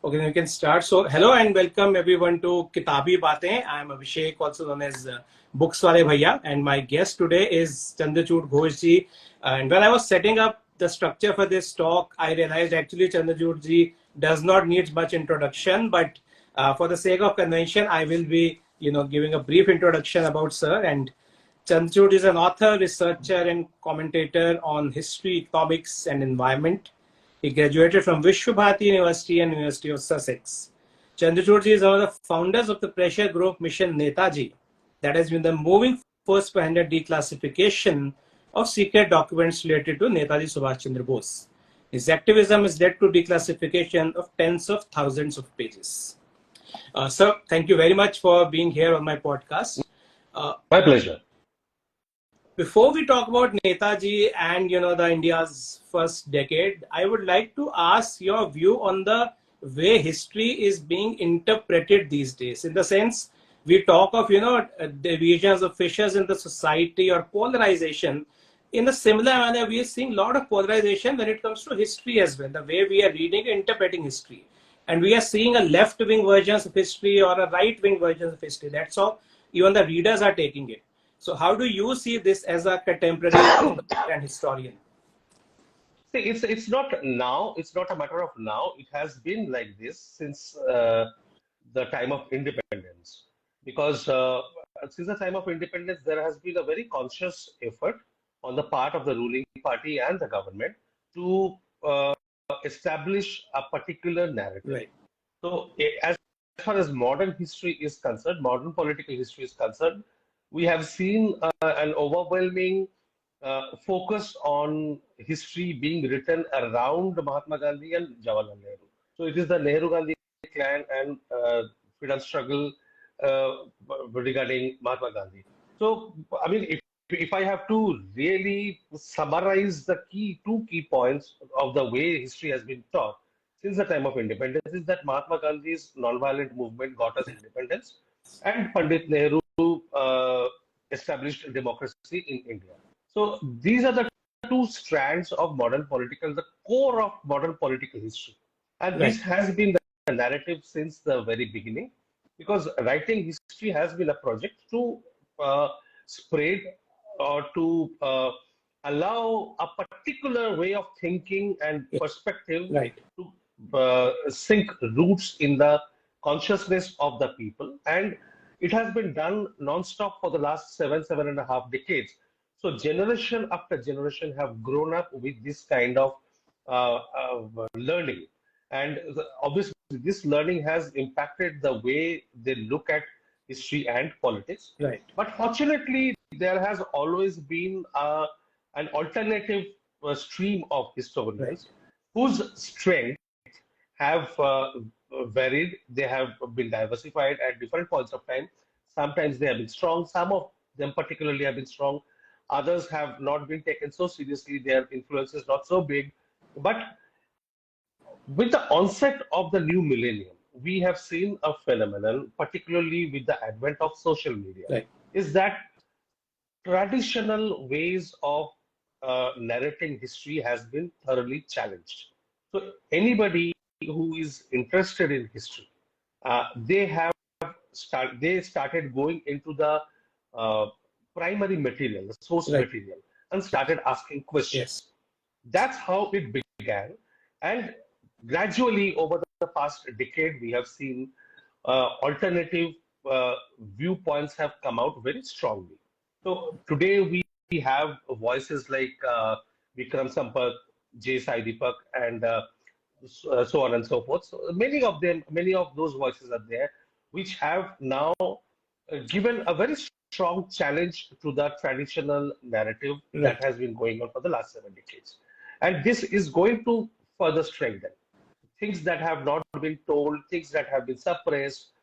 Okay, then we can start. So, hello and welcome everyone to Kitaabi baatein. I am Abhishek, also known as Books wale Bhaiya, and my guest today is Chandrachur Ghose ji. And when I was setting up the structure for this talk, I realized actually Chandrachur ji does not need much introduction, but for the sake of convention, I will be, giving a brief introduction about sir. And Chandrachur is an author, researcher, and commentator on history, economics, and environment. He graduated from Vishwabharati University and University of Sussex. Chandrachur is one of the founders of the pressure group Mission Netaji, that has been the moving force behind the declassification of secret documents related to Netaji Subhash Chandra Bose. His activism has led to declassification of tens of thousands of pages. Sir, thank you very much for being here on my podcast. My pleasure. Before we talk about Netaji and the India's first decade, I would like to ask your view on the way history is being interpreted these days. In the sense, we talk of divisions of fissures in the society or polarization. In a similar manner, we are seeing a lot of polarization when it comes to history as well. The way we are reading and interpreting history, and we are seeing a left-wing versions of history or a right-wing versions of history. That's how even the readers are taking it. So how do you see this as a contemporary and historian? See, it's not now. It's not a matter of now. It has been like this since the time of independence. Because since the time of independence, there has been a very conscious effort on the part of the ruling party and the government to establish a particular narrative. Right. So, as far as modern history is concerned, modern political history is concerned, we have seen an overwhelming focus on history being written around Mahatma Gandhi and Jawaharlal Nehru. So it is the Nehru-Gandhi clan and freedom struggle uh, regarding Mahatma Gandhi. So, I mean, if I have to really summarize the two key points of the way history has been taught since the time of independence, is that Mahatma Gandhi's non-violent movement got us independence, and Pandit Nehru established democracy in India. So these are the two strands of modern political, the core of modern political history. And Right. this has been the narrative since the very beginning, because writing history has been a project to spread or to allow a particular way of thinking and Yeah. perspective Right. to sink roots in the consciousness of the people. And it has been done non-stop for the last 7.5 decades. So generation after generation have grown up with this kind of learning. And obviously, this learning has impacted the way they look at history and politics. Right. But fortunately, there has always been an alternative stream of Right. historians whose strength have varied. They have been diversified at different points of time. Sometimes they have been strong. Some of them particularly have been strong. Others have not been taken so seriously. Their influence is not so big. But with the onset of the new millennium, we have seen a phenomenon, particularly with the advent of social media, Right. is that traditional ways of narrating history has been thoroughly challenged. So anybody who is interested in history, they started going into the uh, primary material, the source Right. material, and started asking Yes. questions. That's how it began. And gradually, over the past decade, we have seen alternative viewpoints have come out very strongly. So today we have voices like Vikram Sampat, J. Sai Deepak, and so on and so forth. So many of them, many of those voices are there, which have now given a very strong challenge to the traditional narrative that Right. has been going on for the last 7 decades. And this is going to further strengthen things that have not been told, things that have been suppressed.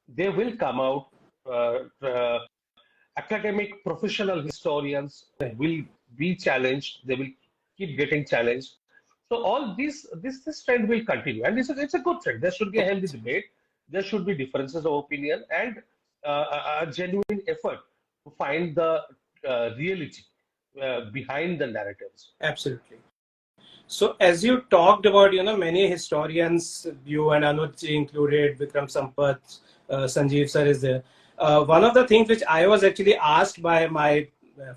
They will come out. Academic professional historians Right. will be challenged. They will keep getting challenged. So all this trend will continue, and it's a good trend. There should be a healthy debate. There should be differences of opinion and a genuine effort to find the reality behind the narratives. Absolutely. So as you talked about, many historians, you and Anuj included, Vikram Sampath, Sanjeev sir is there. One of the things which I was actually asked by my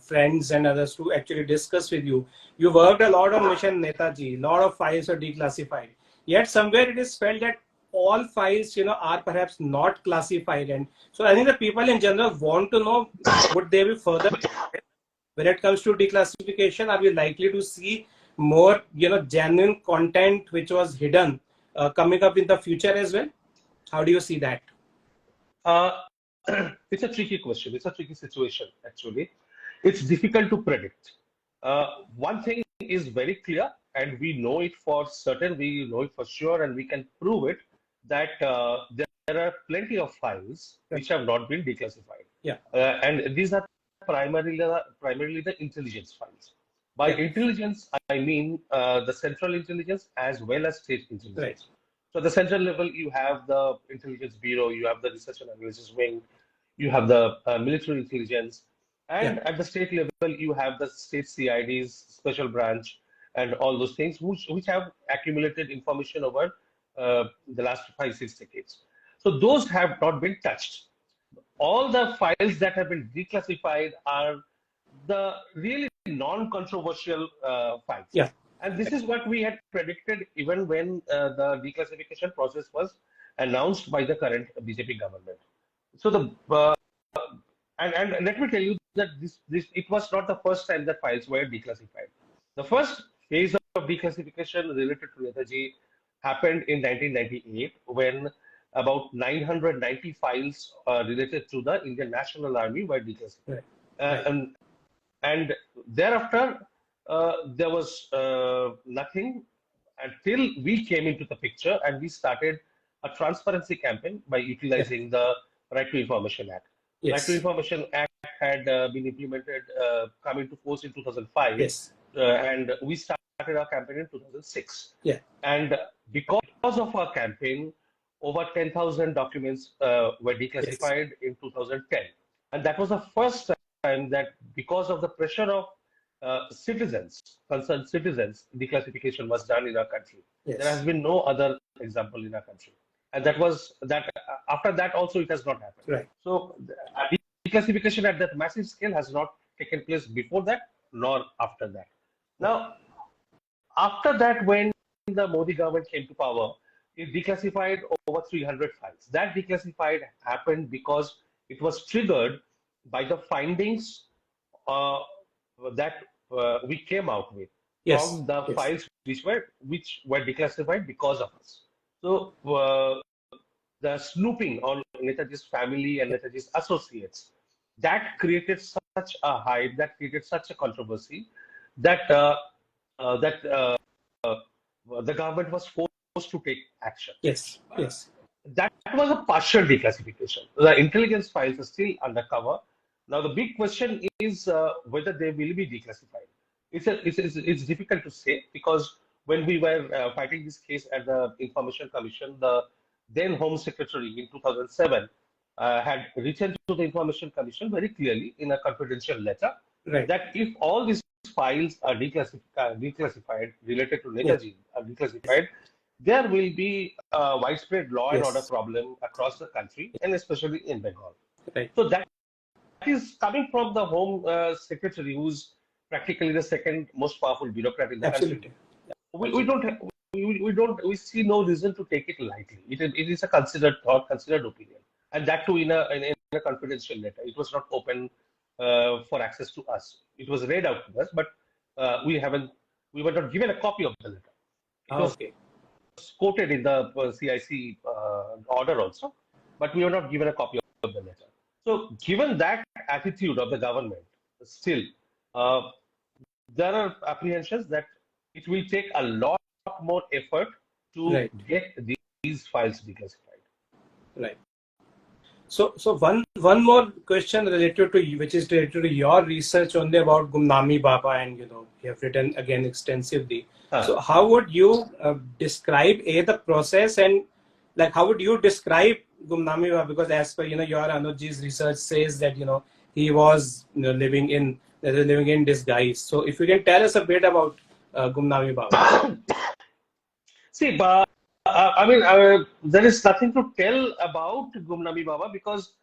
friends and others to actually discuss with you, you worked a lot on Mission Netaji, a lot of files are declassified. Yet somewhere it is felt that all files, are perhaps not classified. And so I think the people in general want to know, would they be further when it comes to declassification? Are we likely to see more genuine content which was hidden coming up in the future as well? How do you see that? Uh, it's a tricky question. It's a tricky situation, actually. It's difficult to predict. One thing is very clear, and we know it for certain, we know it for sure, and we can prove it, that there are plenty of files which have not been declassified. Yeah. And these are primarily the intelligence files. By intelligence, I mean the central intelligence as well as state intelligence. Right. So the central level, you have the intelligence bureau, you have the research and analysis wing, you have the military intelligence, and at the state level, you have the state CIDs, special branch, and all those things which have accumulated information over the last 5-6 decades. So those have not been touched. All the files that have been declassified are the really non-controversial files. Yeah. And this is what we had predicted even when the declassification process was announced by the current BJP government. So and let me tell you that it was not the first time that files were declassified. The first phase of declassification related to Netaji happened in 1998 when about 990 files related to the Indian National Army were declassified. And thereafter, there was nothing until we came into the picture and we started a transparency campaign by utilizing the Right to Information Act. Yes. Right to Information Act had been implemented, come into force in 2005. Yes. And we started our campaign in 2006. Yeah. And because of our campaign, over 10,000 documents were declassified in 2010. And that was the first time that because of the pressure of concerned citizens, declassification was done in our country. Yes. There has been no other example in our country. And that was that. After that also it has not happened. Right. So declassification at that massive scale has not taken place before that nor after that. Now, after that, when the Modi government came to power, it declassified over 300 files. That declassified happened because it was triggered by the findings that we came out with from the files which were declassified because of us. So the snooping on Netaji's family and Netaji's associates, that created such a hype, that created such a controversy that the government was forced to take action. Yes. Yes. That was a partial declassification. The intelligence files are still undercover. Now the big question is whether they will be declassified. It's difficult to say because when we were fighting this case at the Information Commission, the then Home Secretary in 2007 had written to the Information Commission very clearly in a confidential letter that if all these files are declassified related to Netaji are declassified, there will be a widespread law and order problem across the country and especially in Bengal. Right. So that is coming from the Home Secretary, who's practically the second most powerful bureaucrat in the country. We see no reason to take it lightly. It is a considered thought, considered opinion, and that too in a confidential letter. It was not open for access to us. It was read out to us, but we were not given a copy of the letter. It was quoted in the CIC order also, but we were not given a copy of the letter. So, given that attitude of the government, still there are apprehensions that it will take a lot more effort to get these files declassified. Right. So one more question related to you, which is related to your research only about Gumnami Baba, and you have written again extensively. So how would you describe the process, and like how would you describe Gumnami Baba? Because as per your Anujji's research says that he was living in disguise. So if you can tell us a bit about Gumnami Baba? See, there is nothing to tell about Gumnami Baba because,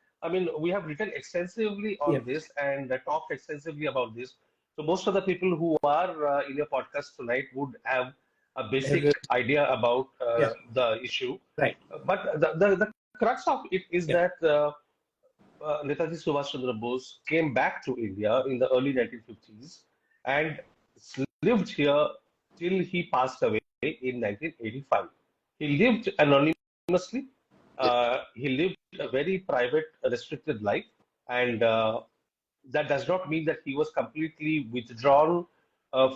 we have written extensively Yeah, on this and talked extensively about this. So most of the people who are in your podcast tonight would have a basic idea about yeah, the issue. right. But the crux of it is Yeah, that Netaji Subhash Chandra Bose came back to India in the early 1950s and lived here till he passed away in 1985. He lived anonymously. He lived a very private, restricted life, and that does not mean that he was completely withdrawn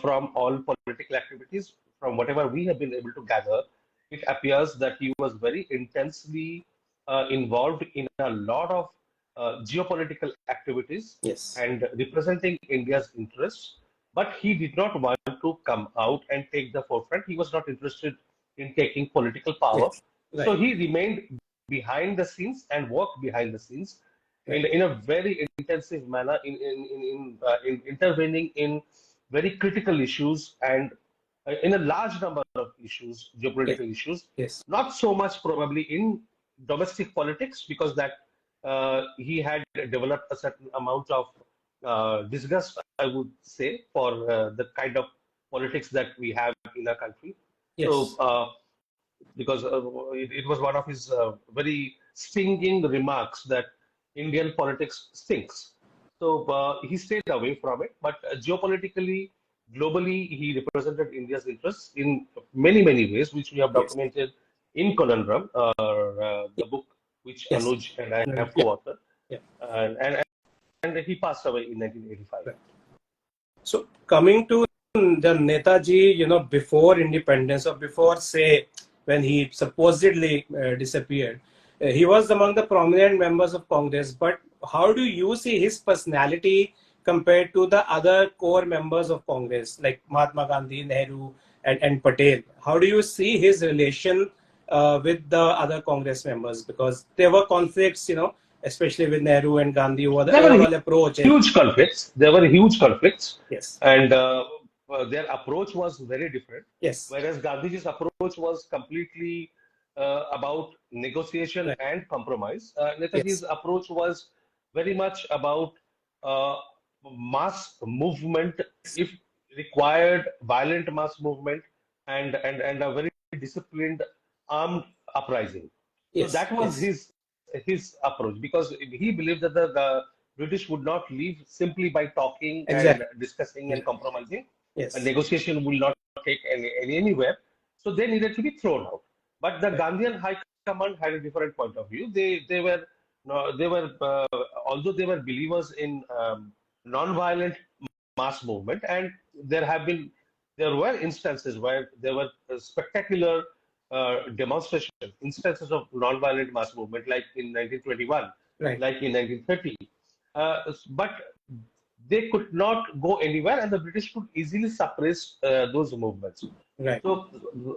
from all political activities. From whatever we have been able to gather, it appears that he was very intensely involved in a lot of geopolitical activities yes, and representing India's interests. But he did not want to come out and take the forefront. He was not interested in taking political power. yes, So right, he remained behind the scenes and worked behind the scenes right. in a very intensive manner in intervening in very critical issues and in a large number of issues, Yes, geopolitical issues, yes, not so much probably in domestic politics because that he had developed a certain amount of disgust, I would say, for the kind of politics that we have in our country. So, yes, because it was one of his very stinging remarks that Indian politics stinks. So he stayed away from it. But geopolitically, globally, he represented India's interests in many, many ways, which we have yes, documented in Conundrum, yeah, the book which yes, Anuj and I right, have yeah, co-authored. yeah, And, and, and he passed away in 1985. right. So coming to the Netaji, before independence or before, say, when he supposedly disappeared, he was among the prominent members of Congress. But how do you see his personality compared to the other core members of Congress, like Mahatma Gandhi, Nehru, and Patel? How do you see his relation with the other Congress members? Because there were conflicts, especially with Nehru and Gandhi over the There were overall approach. And huge conflicts. There were huge conflicts, yes, and their approach was very different. yes, Whereas Gandhiji's approach was completely about negotiation right, and compromise. Netaji's yes, approach was very much about uh, mass movement, if required, violent mass movement, and a very disciplined armed uprising. So yes, that was yes, his approach because he believed that the British would not leave simply by talking and exactly. discussing and compromising. A Yes, negotiation will not take anywhere. So they needed to be thrown out. But the right. Gandhian High Command had a different point of view. They were no, they were although they were believers in non-violent mass movement, and there were instances where there were spectacular demonstrations, instances of non-violent mass movement, like in 1921, Right, like in 1930. But they could not go anywhere, and the British could easily suppress those movements. right. So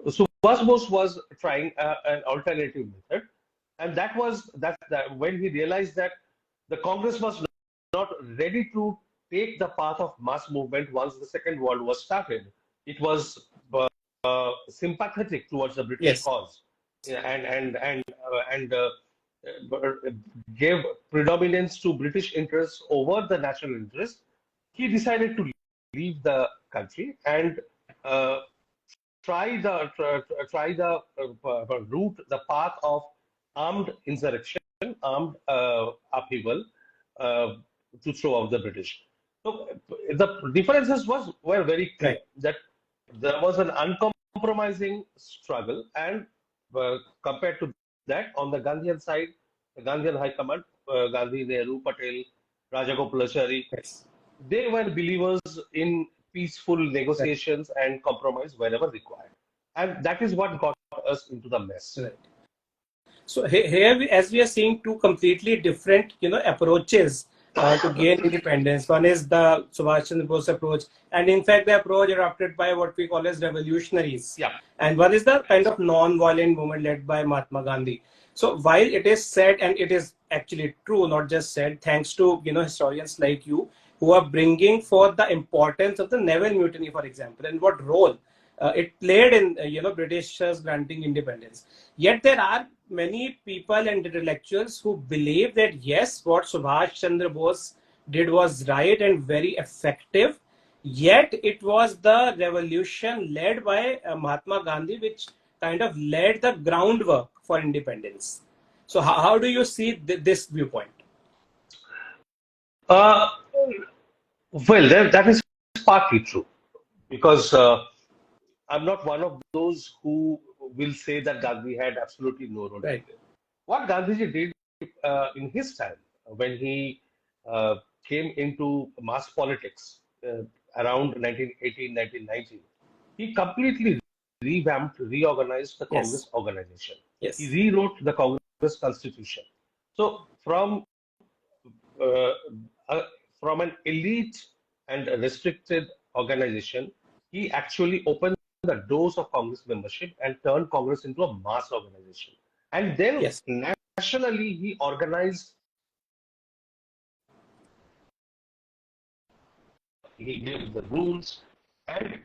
Subhash Bose was trying an alternative method, and that when he realized that the Congress was not ready to take the path of mass movement once the Second World War started. It was sympathetic towards the British Yes, cause, yeah, and gave predominance to British interests over the national interest. He decided to leave the country and uh, route, the path of armed insurrection, armed upheaval uh, to throw out the British. So the differences were very clear right. that there was an uncompromising struggle, and compared to that, on the Gandhian side, the Gandhian High Command, Gandhi, Nehru, Patel, Rajagopalachari, Yes, they were believers in peaceful right, negotiations and compromise wherever required. And that is what got us into the mess. right. So here, as we are seeing two completely different, approaches to gain independence. One is the Subhash Chandra Bose approach, and in fact, the approach adopted by what we call as revolutionaries. Yeah. And one is the kind of non-violent movement led by Mahatma Gandhi. So while it is said, and it is actually true, not just said, thanks to historians like you, who are bringing forth the importance of the naval mutiny, for example, and what role it played in Britishers granting independence. Yet there are many people and intellectuals who believe that yes, what Subhash Chandra Bose did was right and very effective. Yet it was the revolution led by Mahatma Gandhi which kind of laid the groundwork for independence. So how do you see this viewpoint? Uh, well, that is partly true because I'm not one of those who will say that Gandhi had absolutely no role to Right. play. What Gandhiji did in his time when he uh, came into mass politics around 1918, 1919, he completely revamped, reorganized the Yes. Congress organization. He Yes. rewrote the Congress constitution. So uh, uh, from an elite and restricted organization, he actually opened the doors of Congress membership and turned Congress into a mass organization. And then Yes. nationally, he organized, he gave the rules, and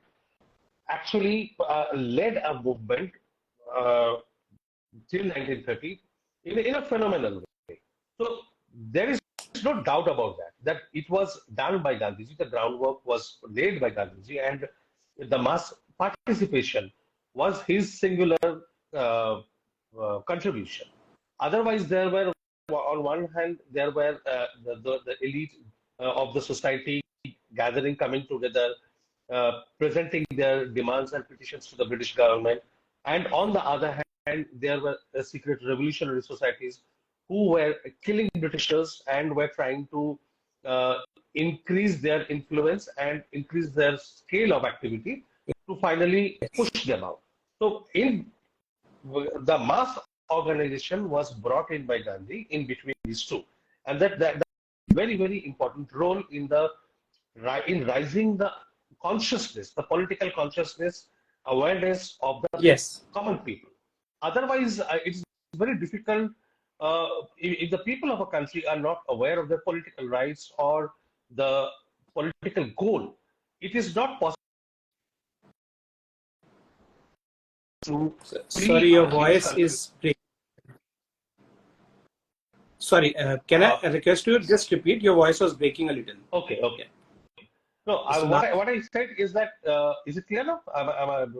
actually led a movement uh, till 1930 in a phenomenal way. So there is no doubt about that it was done by Gandhiji, the groundwork was laid by Gandhiji, and the mass participation was his singular contribution. Otherwise, there were, on one hand, there were the elite of the society gathering, coming together, presenting their demands and petitions to the British government. And on the other hand, there were secret revolutionary societies who were killing Britishers and were trying to uh, increase their influence and increase their scale of activity to finally push them out. So, in the mass organization was brought in by Gandhi in between these two, and that very very important role in rising the consciousness, the political consciousness, awareness of the Yes. common people. Otherwise, it's very difficult if the people of a country are not aware of their political rights or the political goal. It is not possible to Sorry, free your a huge voice country. is breaking. Sorry, can I Uh, request you just repeat? Your voice was breaking a little. okay, okay. Yeah. No, So now, what I said is that is it clear now?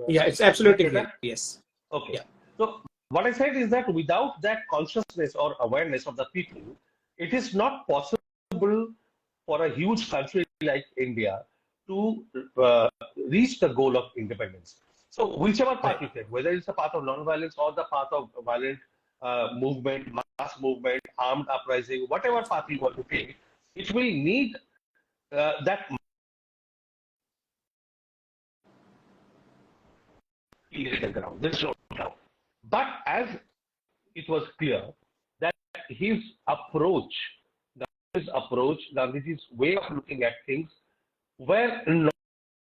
yeah, it's Is it absolutely clear. better? Yes. Okay. Yeah. So what I said is that without that consciousness or awareness of the people, it is not possible for a huge country like India to reach the goal of independence. So whichever path Right. you take, whether it's the path of non-violence or the path of violent movement, mass movement, armed uprising, whatever path you want to take, it will need that in the ground. There's no doubt. But as it was clear that his approach, Gandhiji's way of looking at things were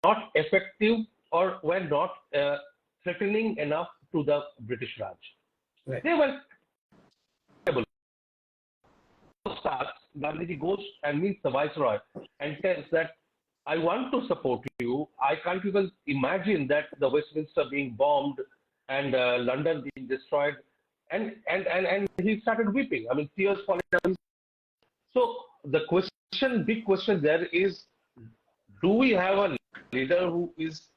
not effective or were not threatening enough to the British Raj. Right. They were able. Starts, Gandhiji goes and meets the Viceroy and tells that I want to support you. I can't even imagine that the Westminster being bombed and London being destroyed. And he started weeping. I mean, tears falling down. So the big question there is, do we have a leader who is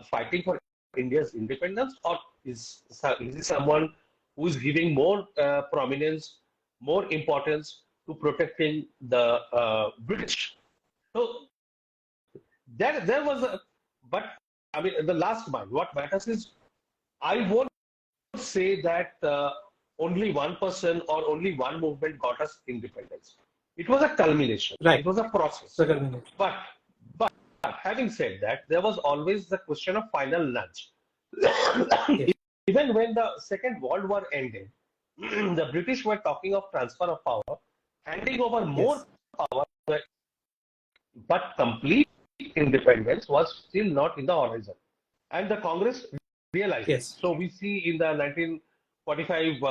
fighting for India's independence, or is he someone who is giving more prominence, more importance to protecting the British? So there was a, but I mean, the last mile. What matters is, I won't say that only one person or only one movement got us independence. It was a culmination. It Right. was a process. Second. But but having said that, there was always the question of final nudge. Yes. Even when the Second World War ended, the British were talking of transfer of power, handing over more Yes. power, but complete independence was still not in the horizon. And the Congress realized it. Yes. So we see in the 1945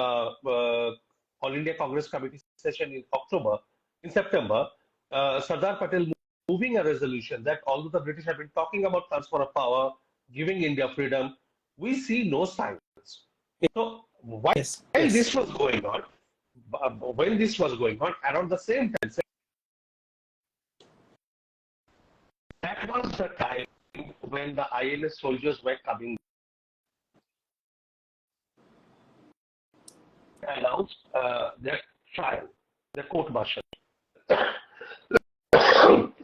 All India Congress Committee session in September, Sardar Patel moving a resolution that although the British have been talking about transfer of power, giving India freedom, we see no signs. So while Yes, yes, this was going on, when this was going on, around the same time, that was the time when the INS soldiers were coming, announced their trial, their court martial.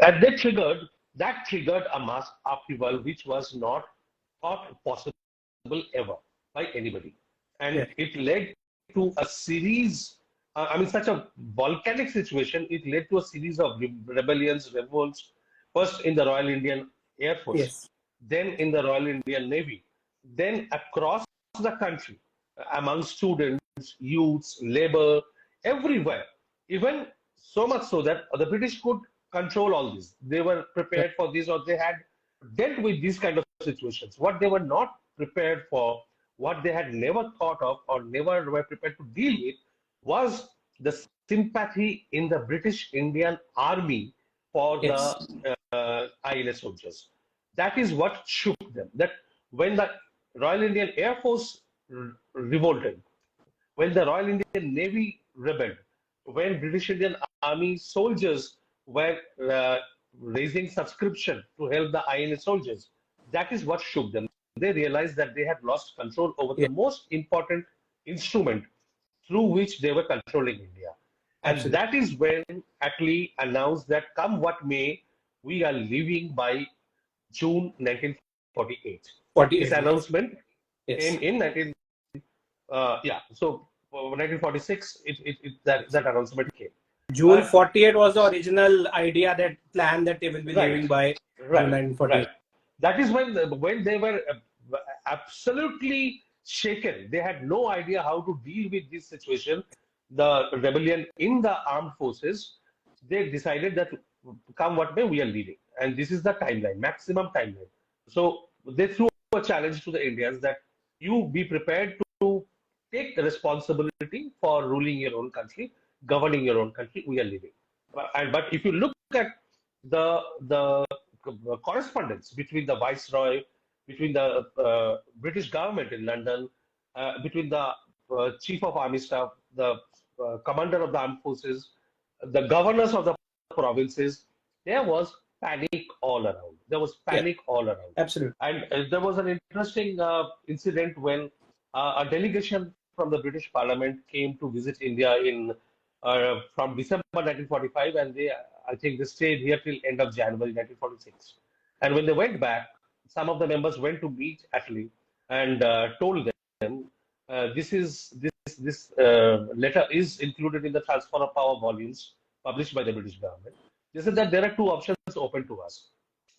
And that triggered a mass upheaval which was not thought possible ever by anybody. And yeah, it led to a series, such a volcanic situation, it led to a series of rebellions, revolts, first in the Royal Indian Air Force, yes, then in the Royal Indian Navy, then across the country, among students, youths, labor, everywhere. Even so much so that the British could control all this. They were yeah, prepared for this, or they had dealt with these kind of situations. What they were not prepared for, what they had never thought of or never were prepared to deal with, was the sympathy in the British Indian Army for yes, the INS soldiers. That is what shook them. That when the Royal Indian Air Force revolted, when the Royal Indian Navy rebelled, when British Indian Army soldiers were raising subscription to help the INA soldiers, that is what shook them. They realized that they had lost control over the yeah, most important instrument through which they were controlling India. And absolutely. that is when Attlee announced that come what may, we are leaving by June 1948. This 48, yes, announcement came yes. in 19 yeah, so 1946, that announcement came. June But 48 was the original idea, that plan that they will be right, leaving by June right, right. 1948. That is when they were absolutely shaken. They had no idea how to deal with this situation. The rebellion in the armed forces. They decided that come what may, we are leaving, and this is the timeline, maximum timeline. So they threw a challenge to the Indians that you be prepared to take the responsibility for ruling your own country, governing your own country. We are leaving. But if you look at the correspondence between the viceroy, between the British government in London, between the chief of army staff, the commander of the armed forces, the governors of the provinces, there was panic all around. There was Yeah, panic all around. absolutely. And there was an interesting incident when a delegation from the British Parliament came to visit India in from December 1945, and I think they stayed here till end of January 1946. And when they went back, some of the members went to meet Attlee and told them, this letter is included in the transfer of power volumes published by the British government. They said that there are two options open to us.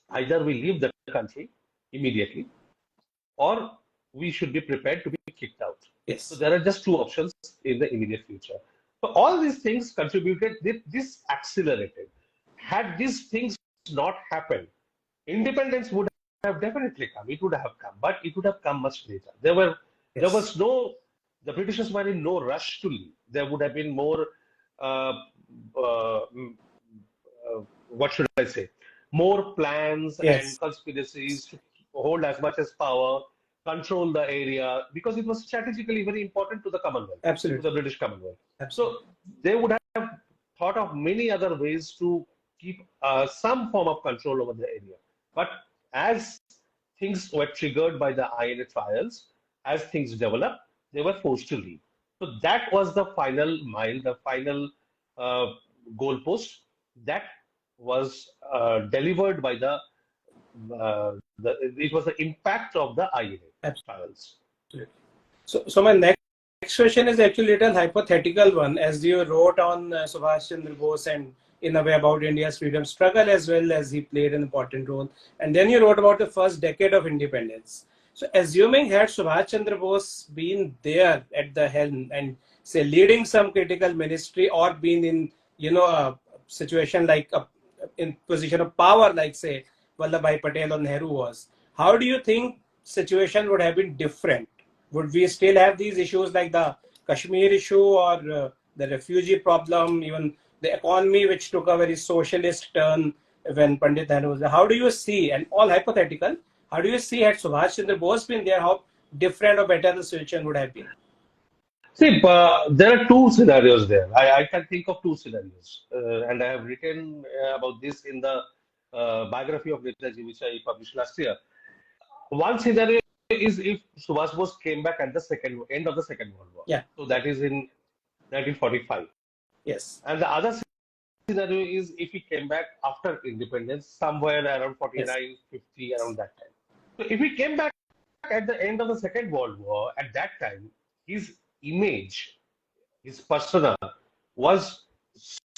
Either we leave the country immediately, or we should be prepared to be kicked out. So Yes, there are just two options in the immediate future. So all these things contributed, this accelerated. Had these things not happened, independence would have definitely come. It would have come, but it would have come much later. There yes, was no, the Britishers were in no rush to leave. There would have been more, uh, uh, what should I say, more plans and yes, conspiracies to hold as much as power, control the area, because it was strategically very important to the Commonwealth, to absolutely, the British Commonwealth. absolutely. So they would have thought of many other ways to keep some form of control over the area. But as things were triggered by the INA trials, as things developed, they were forced to leave. So that was the final mile, the final uh, goalpost that was delivered by it was the impact of the INA trials. So my next question is actually a little hypothetical one, as you wrote on Subhash Chandra Bose and in a way about India's freedom struggle, as well as he played an important role. And then you wrote about the first decade of independence. So assuming had Subhash Chandra Bose been there at the helm and say leading some critical ministry, or been in, a situation like in position of power, like say Vallabhbhai Patel or Nehru was, how do you think situation would have been different? Would we still have these issues like the Kashmir issue, or the refugee problem, even the economy, which took a very socialist turn? when Pandit Nehru was there. How do you see, and all hypothetical, how do you see had Subhash Chandra Bose been there, how different or better the situation would have been? See, there are two scenarios there. I can think of two scenarios, and I have written about this in the biography of Netaji, which I published last year. One scenario is if Subhash Bose came back at the end of the Second World War. Yeah. So that is in 1945. Yes. And the other scenario is if he came back after independence, somewhere around 49, 50, around that time. So if he came back at the end of the Second World War, at that time, his image, his persona was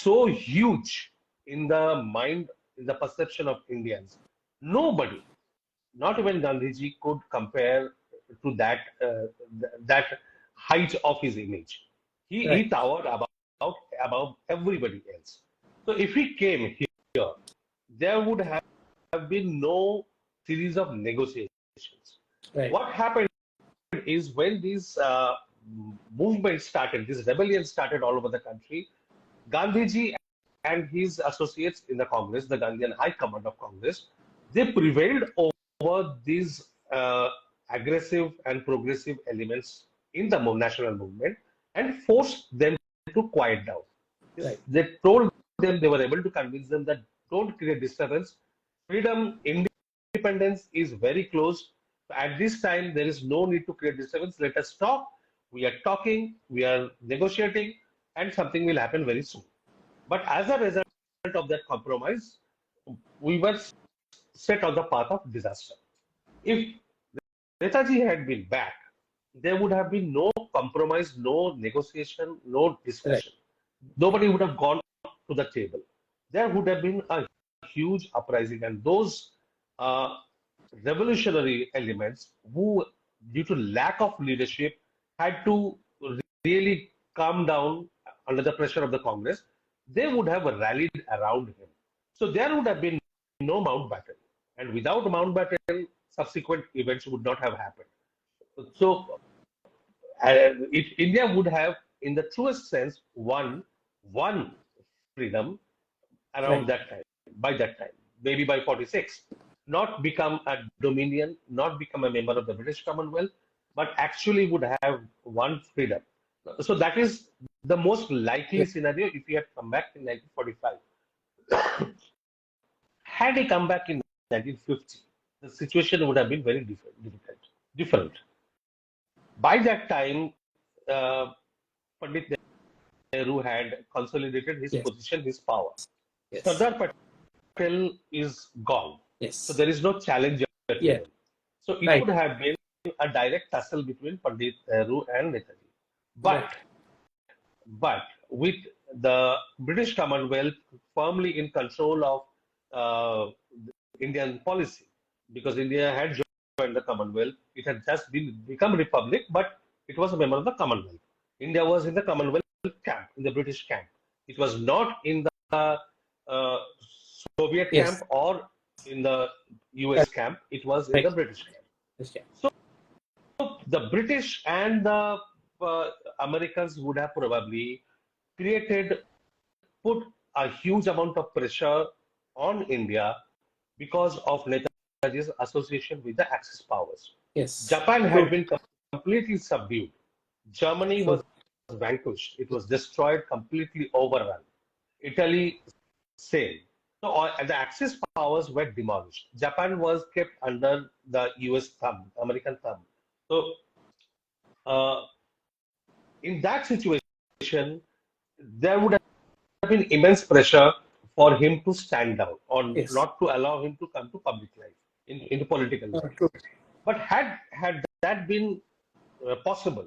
so huge in the mind, in the perception of Indians. Nobody, not even Gandhiji, could compare to that height of his image. He towered above everybody else. So if he came here, there would have been no series of negotiations. Right. What happened is when these movements started, this rebellion started all over the country, Gandhiji and his associates in the Congress, the Gandhian High Command of Congress, they prevailed over these aggressive and progressive elements in the national movement and forced them to quiet down. Right. They told them, they were able to convince them that don't create disturbance. Freedom, independence is very close. At this time, there is no need to create disturbance. Let us talk. We are talking, we are negotiating, and something will happen very soon. But as a result of that compromise, we were set on the path of disaster. If Netaji had been back, there would have been no compromise, no negotiation, no discussion. Right. Nobody would have gone to the table. There would have been a huge uprising, and those revolutionary elements who, due to lack of leadership, had to really calm down under the pressure of the Congress, they would have rallied around him. So there would have been no Mountbatten. And without Mountbatten, subsequent events would not have happened. So India would have, in the truest sense, won freedom around that time, by that time, maybe by 46. Not become a dominion, not become a member of the British Commonwealth, but actually would have won freedom. So that is the most likely scenario if he had come back in 1945. Had he come back in 1950, the situation would have been very different. By that time, Pandit Nehru had consolidated his position, his power. Sardar Patel is gone. So there is no challenger to him. So it would have been a direct tussle between Pandit Nehru and Netaji. But with the British Commonwealth firmly in control of Indian policy, because India had joined the Commonwealth, it had just become republic, but it was a member of the Commonwealth. India was in the Commonwealth camp, in the British camp. It was not in the Soviet camp or in the US camp. It was in the British camp. So the British and the Americans would have probably put a huge amount of pressure on India because of Netaji's association with the Axis powers. Japan had been completely subdued. Germany was vanquished. It was destroyed, completely overrun. Italy, same. So the Axis powers were demolished. Japan was kept under the US thumb, American thumb. So in that situation, there would have been immense pressure for him to stand down or not to allow him to come to public life, into political life. But had that been possible,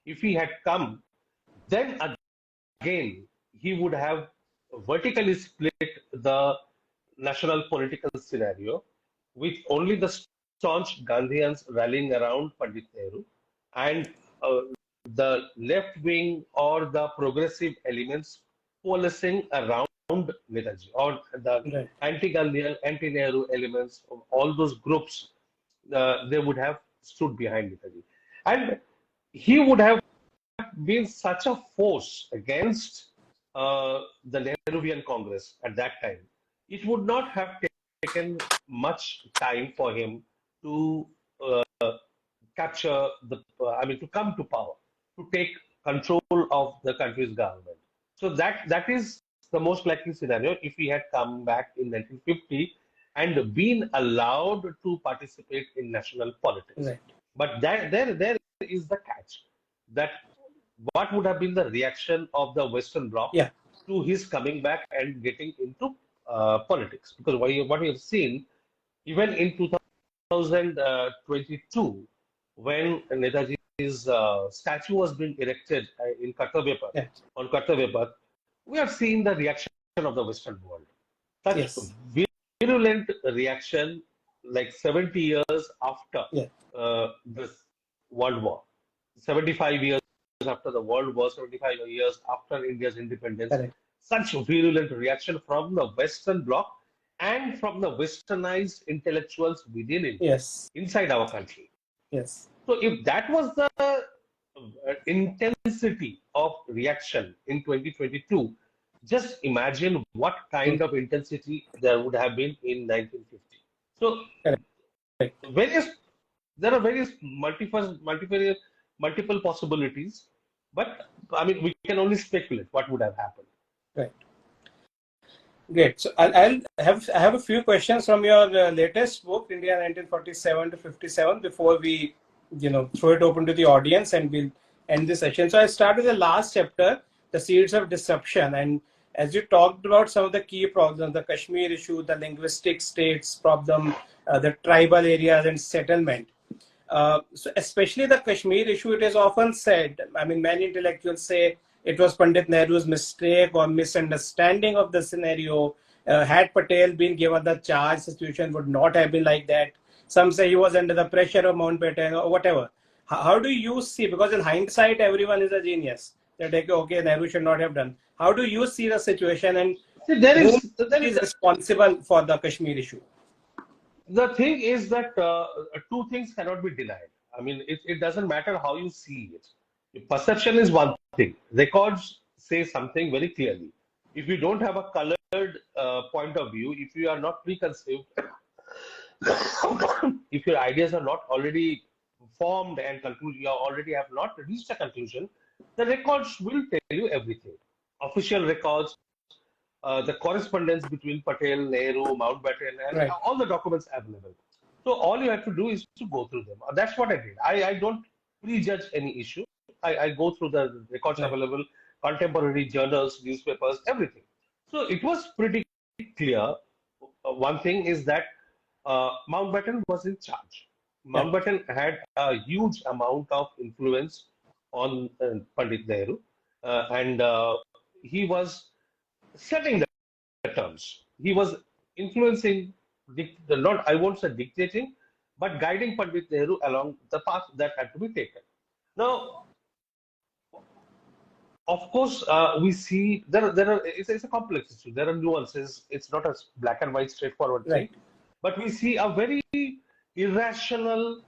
if he had come, then again he would have vertically split the national political scenario with only the staunch Gandhians rallying around Pandit Nehru and the left wing or the progressive elements coalescing around Netaji, or the anti-Gandhian, anti-Nehru elements of all those groups, they would have stood behind Netaji. And he would have been such a force against the Nehruvian Congress at that time it would not have taken much time for him to capture to come to power, to take control of the country's government. So that is the most likely scenario if he had come back in 1950 and been allowed to participate in national politics. Right. But there is the catch, that what would have been the reaction of the Western Bloc Yeah. to his coming back and getting into politics? Because what we have seen, even in 2022, when Netaji's statue was being erected in Kartavya Path, Yeah. on Kartavya Path, we have seen the reaction of the Western world. Such Yes. virulent reaction, like 70 years after Yeah. this World War, 75 years after the World War, 75 years after India's independence, Correct. such virulent reaction from the Western Bloc and from the westernized intellectuals within India, Yes. inside our country. Yes. So if that was the intensity of reaction in 2022, just imagine what Mm. kind of intensity there would have been in 1950. So Correct. various there are various multiple possibilities, but I mean we can only speculate what would have happened. Right. Great. So I have a few questions from your latest book, India 1947 to 57, before we throw it open to the audience and we'll end the session. So I start with the last chapter, the seeds of disruption, and as you talked about some of the key problems, the Kashmir issue, the linguistic states problem, the tribal areas and settlement. So especially the Kashmir issue, it is often said, I mean, many intellectuals say it was Pandit Nehru's mistake or misunderstanding of the scenario. Had Patel been given the charge, situation would not have been like that. Some say he was under the pressure of Mountbatten or whatever. How do you see, because in hindsight, everyone is a genius. That okay, Nehru should not have done. How do you see the situation, and See, whom is responsible for the Kashmir issue? the thing is that two things cannot be denied. I mean, it doesn't matter how you see it. Perception is one thing. Records say something very clearly. If you don't have a colored point of view, if you are not preconceived, if your ideas are not already formed and you already have not reached a conclusion, the records will tell you everything. Official records, the correspondence between Patel, Nehru, Mountbatten, and Right. all the documents available. So all you have to do is to go through them. That's what I did. I don't prejudge any issue. I go through the records Right. available, contemporary journals, newspapers, everything. So it was pretty clear. One thing is that Mountbatten was in charge. Yeah. Mountbatten had a huge amount of influence on Pandit Nehru, and he was setting the terms. He was influencing, not I won't say dictating, but guiding Pandit Nehru along the path that had to be taken. Now, of course, we see it's a complex issue. There are nuances. It's not a black and white, straightforward thing. Right. But we see a very irrational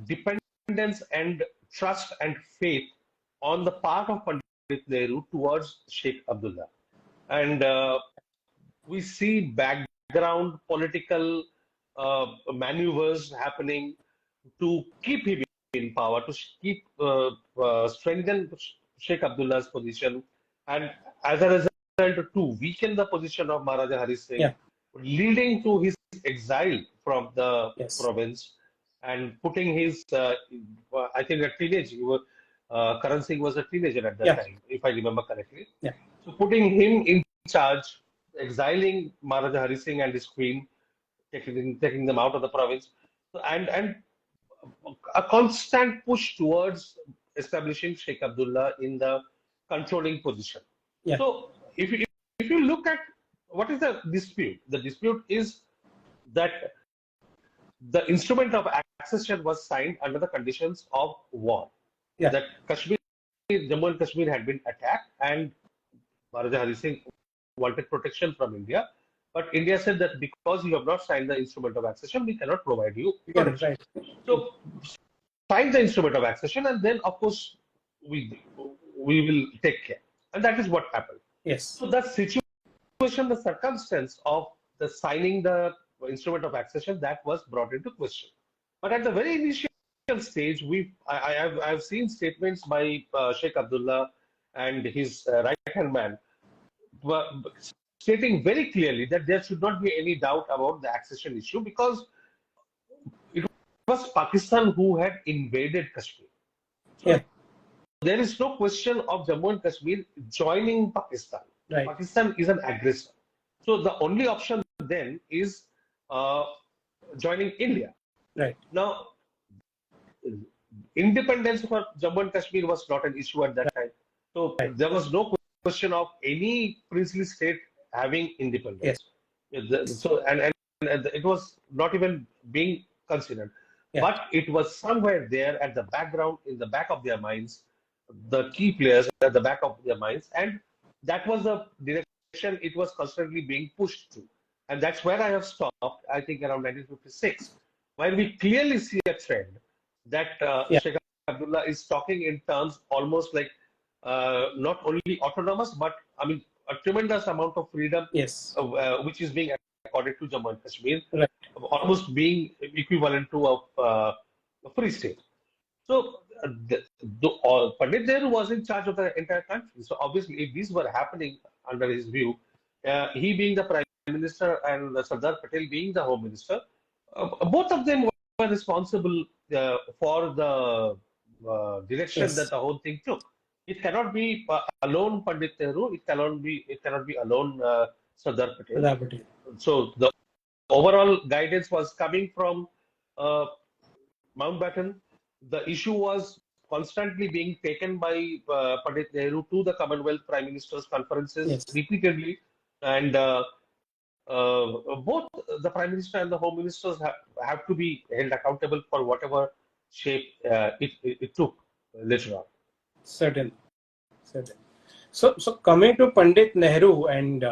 dependence and trust and faith on the part of Pandit Nehru towards Sheikh Abdullah. And we see background political maneuvers happening to keep him in power, to keep strengthen Sheikh Abdullah's position, and as a result, to weaken the position of Maharaja Hari Singh, Yeah. leading to his exile from the Yes. province and putting his, I think, a teenage. Karan Singh was a teenager at that Yeah. time, if I remember correctly. Yeah. So putting him in charge, exiling Maharaja Hari Singh and his queen, taking them out of the province, and a constant push towards establishing Sheikh Abdullah in the controlling position. Yeah. So if you look at what is the dispute is that the instrument of accession was signed under the conditions of war. Yeah. That Jammu and Kashmir had been attacked, and Maharaja Hari Singh wanted protection from India. But India said that because you have not signed the instrument of accession, we cannot provide you protection. Right. So sign the instrument of accession, and then of course we will take care. And that is what happened. Yes. So that situation question the circumstance of the signing the instrument of accession that was brought into question. But at the very initial stage, I've seen statements by Sheikh Abdullah and his right-hand man were stating very clearly that there should not be any doubt about the accession issue because it was Pakistan who had invaded Kashmir. So Yeah. there is no question of Jammu and Kashmir joining Pakistan. Right. Pakistan is an aggressor. So the only option then is joining India. Right. Now, independence for Jammu and Kashmir was not an issue at that time. So Right. there was no question of any princely state having independence. So and it was not even being considered. Yeah. But it was somewhere there at the background, in the back of their minds, the key players at the back of their minds, and that was the direction it was constantly being pushed to. And that's where I have stopped, I think around 1956, where we clearly see a trend that Sheikh Abdullah is talking in terms almost like not only autonomous, but I mean a tremendous amount of freedom, Yes. which is being accorded to Jammu and Kashmir, Right. almost being equivalent to a free state. So Pandit Nehru was in charge of the entire country. So obviously, if these were happening under his view, he being the prime minister and Sardar Patel being the home minister, both of them were responsible for the direction Yes. that the whole thing took. It cannot be alone Pandit Nehru. It cannot be alone Sardar Patel. Sardar Patel. So the overall guidance was coming from Mountbatten. The issue was constantly being taken by Pandit Nehru to the Commonwealth Prime Ministers' conferences Yes. repeatedly, and both the Prime Minister and the Home Ministers have to be held accountable for whatever shape it took later on. Certain. So coming to Pandit Nehru, and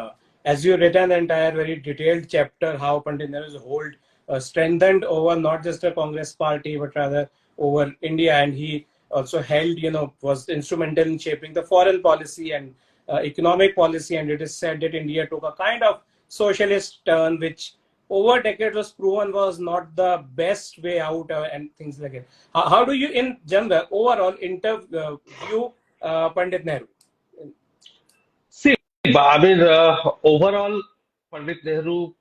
as you written the entire very detailed chapter, how Pandit Nehru's hold strengthened over not just the Congress party, but rather over India, and he also held, was instrumental in shaping the foreign policy and economic policy, and it is said that India took a kind of socialist turn, which over decades was proven was not the best way out, and things like that. How do you, in general, overall, view Pandit Nehru? See, I mean, overall, Pandit Nehru,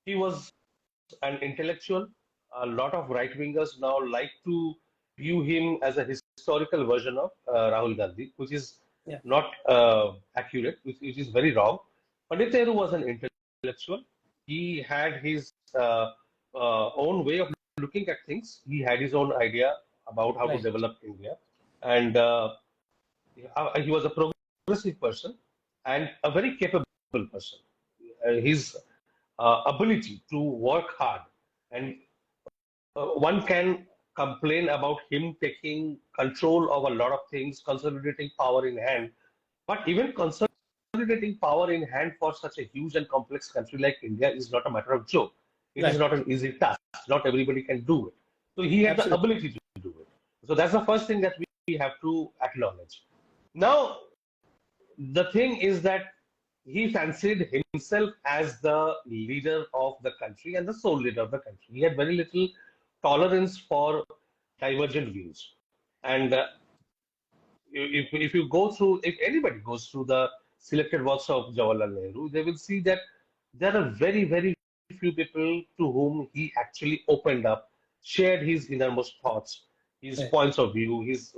he was an intellectual. A lot of right-wingers now like to view him as a historical version of Rahul Gandhi, which is not accurate, which is very wrong. Pandit Nehru was an intellectual. He had his own way of looking at things. He had his own idea about how to develop India. And he was a progressive person and a very capable person. His ability to work hard, and one can complain about him taking control of a lot of things, consolidating power in hand, but even consolidating power in hand for such a huge and complex country like India is not a matter of joke. It is not an easy task. Not everybody can do it. So he had the ability to do it. So that's the first thing that we have to acknowledge. Now, the thing is that he fancied himself as the leader of the country and the sole leader of the country. He had very little tolerance for divergent views. And if you go through, if anybody goes through the selected works of Jawaharlal Nehru, they will see that there are very, very few people to whom he actually opened up, shared his innermost thoughts, his points of view, his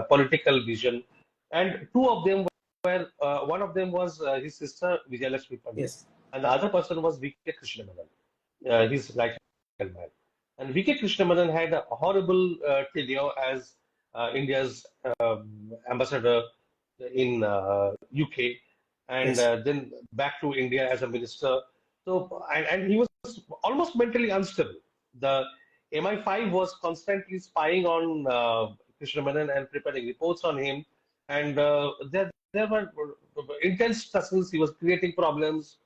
political vision. And two of them were, one of them was his sister Vijayalakshmi Pandit, and the other person was V.K. Krishnamadan, his right-hand man. And V.K. Krishnamadan had a horrible tenure as India's ambassador in UK, and then back to India as a minister. So, and he was almost mentally unstable. The MI5 was constantly spying on Krishnamanan and preparing reports on him, and there were intense tussles. He was creating problems,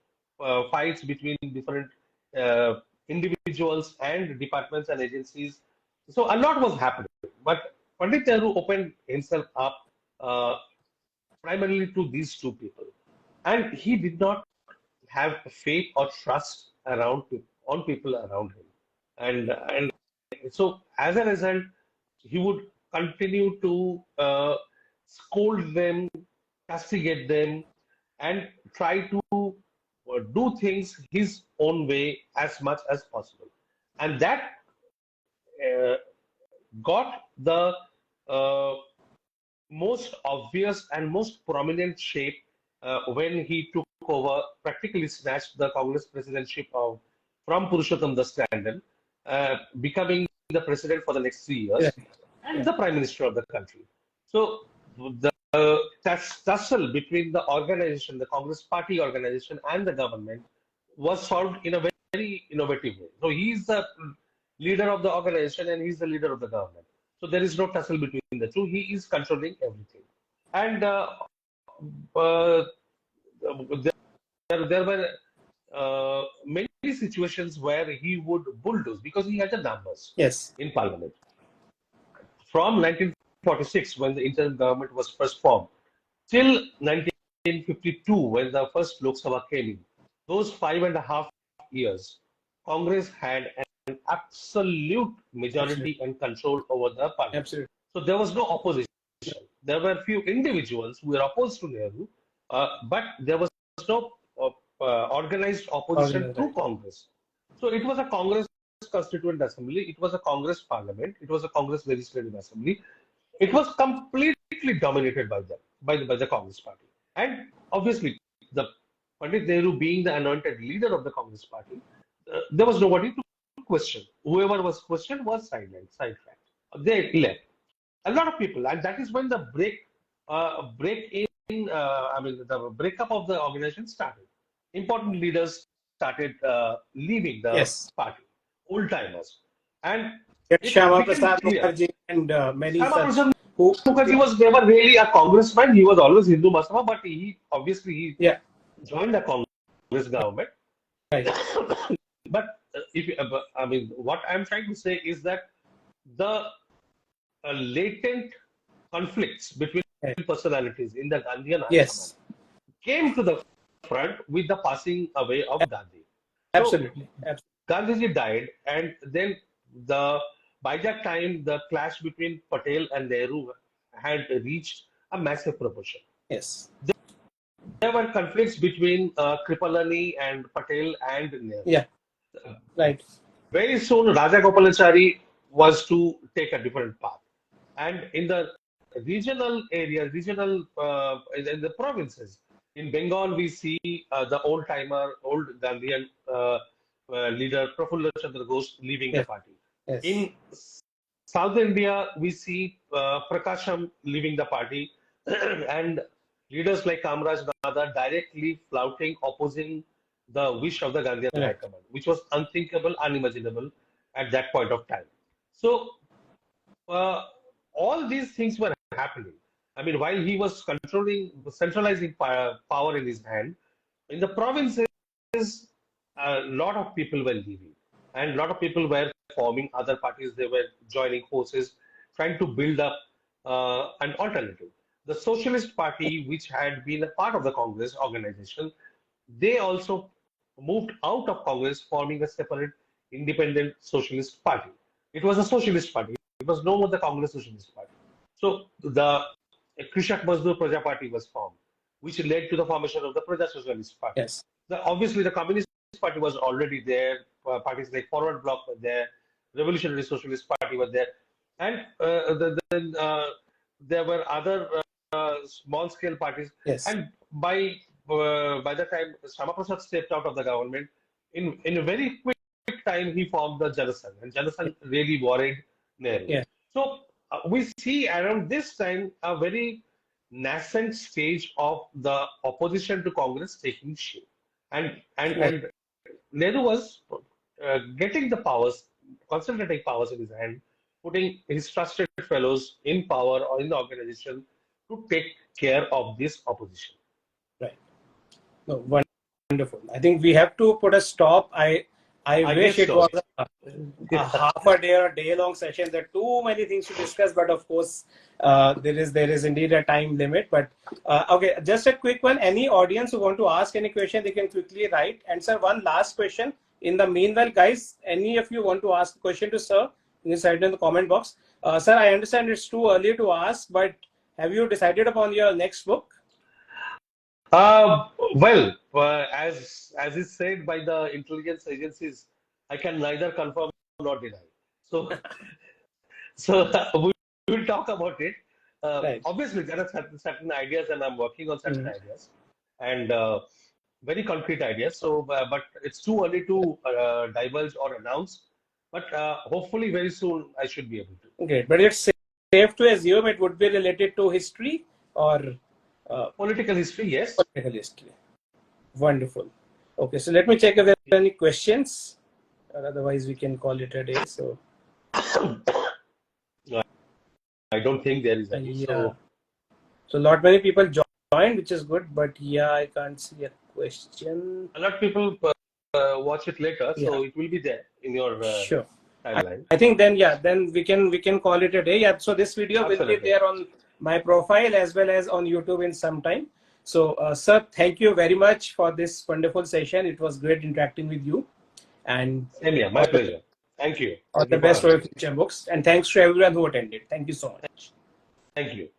fights between different individuals and departments and agencies. So a lot was happening. But Pandit Nehru opened himself up primarily to these two people. and he did not have faith or trust on people around him, and so as a result, he would continue to scold them, castigate them, and try to do things his own way as much as possible. And that uh, got the uh, most obvious and most prominent shape when he took over, practically snatched the Congress presidency from Purushottam Das Tandon, becoming the president for the next 3 years Yeah. and Yeah. the prime minister of the country. So the tussle between the organization, the Congress party organization, and the government was solved in a very innovative way. So he is the leader of the organization and he's the leader of the government. So there is no tussle between the two. He is controlling everything. And uh, there were many situations where he would bulldoze because he had the numbers Yes. in parliament. From 1946, when the interim government was first formed, till 1952, when the first Lok Sabha came in, those 5.5 years, Congress had an absolute Absolutely. majority and control over the parliament. Absolutely. So there was no opposition. There were few individuals who were opposed to Nehru, but there was no organized opposition Organized, to right. Congress. So it was a Congress Constituent Assembly, it was a Congress Parliament, it was a Congress Legislative Assembly. It was completely dominated by them, by the Congress Party. And obviously, the Pandit Nehru being the anointed leader of the Congress Party, there was nobody to question. Whoever was questioned was sidetracked. They left. A lot of people, and that is when the the breakup of the organization started. Important leaders started leaving the Yes. party, old timers, and Yes. it Shyama became Prasad clear. Mukherjee and many Shama such Prasad who. Mukherjee was never really a congressman. He was always Hindu Mahasabha, but he Yeah. joined the Congress government. Right. But what I'm trying to say is that the latent conflicts between Right. personalities in the Gandhian high command Yes. came to the front with the passing away of Gandhi. So Absolutely. Absolutely. Gandhiji died, and then by that time the clash between Patel and Nehru had reached a massive proportion. Yes. There were conflicts between Kripalani and Patel and Nehru. Yeah. Right. Very soon, Raja Gopalachari was to take a different path. And in the regional area, in the provinces, in Bengal, we see the old Gandhian leader, Prafulla Chandra Ghose, leaving the Yes. party. Yes. In South India, we see Prakasham leaving the party, and leaders like Kamraj Nada directly flouting, opposing the wish of the Gandhian High Right. Command, which was unthinkable, unimaginable at that point of time. So uh, all these things were happening. I mean, while he was centralizing power in his hand, in the provinces, a lot of people were leaving, and a lot of people were forming other parties. They were joining forces, trying to build up an alternative. The Socialist Party, which had been a part of the Congress organization, they also moved out of Congress, forming a separate independent socialist party. It was a socialist party. It was no more the Congress Socialist Party. So the Krishak Mazdoor Praja Party was formed, which led to the formation of the Praja Socialist Party. Yes. Obviously, the Communist Party was already there. Parties like Forward Bloc were there. Revolutionary Socialist Party was there. And then there were other small-scale parties. Yes. And by the time Shama Prasad stepped out of the government, in a very quick time, he formed the Janasangh. And Janasangh really worried Nehru. Yeah. So we see around this time a very nascent stage of the opposition to Congress taking shape. And Right. Nehru was getting the powers, concentrating powers in his hand, putting his trusted fellows in power or in the organization to take care of this opposition. Right. No, wonderful. I think we have to put a stop. I I wish guess it so. was a half a day or a day long session. There are too many things to discuss, but of course, there is indeed a time limit. But okay, just a quick one. Any audience who want to ask any question, they can quickly write. And sir, one last question. In the meanwhile, guys, any of you want to ask a question to sir, you can write in the comment box. Sir, I understand it's too early to ask, but have you decided upon your next book? Uh, as is said by the intelligence agencies, I can neither confirm nor deny. So, we will talk about it. Right. Obviously, there are certain ideas, and I'm working on certain Mhm. ideas, and very concrete ideas. So, but it's too early to divulge or announce. But hopefully, very soon, I should be able to. Great. But it's safe to assume it would be related to history or uh, Political history, yes. political history. Wonderful. Okay, so let me check if there are any questions. Otherwise, we can call it a day. So, I don't think there is any. yeah. So, So, not many people joined, which is good. But yeah, I can't see a question. a lot of people watch it later, Yeah, so it will be there in your sure. timeline. I think then yeah, then we can call it a day. Yeah. So this video will be Absolutely. there on my profile as well as on YouTube in some time. So, sir, thank you very much for this wonderful session. It was great interacting with you, and Same here. My all the, pleasure. Thank you. all Thank the you for best for having your me. future books. And thanks to everyone who attended. Thank you so much. Thank you.